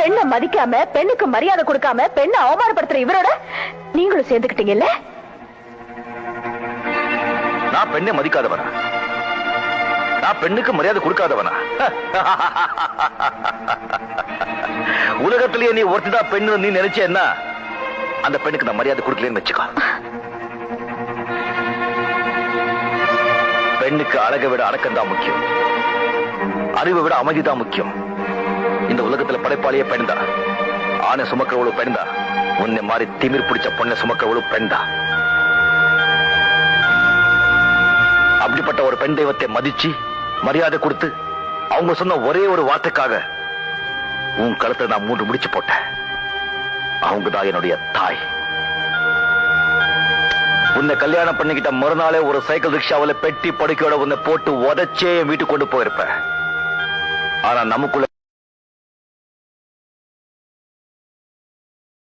பெண்ணை மதிக்காம பெண்ணுக்கு மரியாதை கொடுக்காம பெண்ணை அவமானப்படுத்துற இவரோட நீங்களும் சேர்ந்துக்கிட்டீங்கல்ல? நான் பெண்ணை மதிக்காதவனா? நான் பெண்ணுக்கு மரியாதை கொடுக்காதவனா? உலகத்திலேயே நீ ஒருத்திதான் பெண்ணு நீ நினைச்சேன்னா அந்த பெண்ணுக்கு நான் மரியாதை கொடுக்கலன்னு வச்சுக்கோ. பெண்ணுக்கு அழகை விட அடக்கம் தான் முக்கியம், அறிவை விட அமைதி தான் முக்கியம். இந்த உலகத்துல படைப்பாளியே பெண் தான். ஆணை சுமக்கிறவளும் பெண் தான். உன்னை மாதிரி திமிர் பிடிச்ச பொண்ணை சுமக்கிறவளும் பெண் தான். அப்படிப்பட்ட ஒரு பெண் தெய்வத்தை மதிச்சு மரியாதை கொடுத்து அவங்க சொன்ன ஒரே ஒரு வார்த்தைக்காக உன் கழுத்துல நான் 3 முடிச்சு போட்டேன். அவங்கதான் என்னுடைய தாய். உன்னை கல்யாணம் பண்ணிக்கிட்ட மறுநாளே ஒரு சைக்கிள் ரிக்ஷாவில பெட்டி படுக்கையோட உன்னை போட்டு உதச்சே வீட்டுக்கு கொண்டு போயிருப்பேன். ஆனா நமக்குள்ள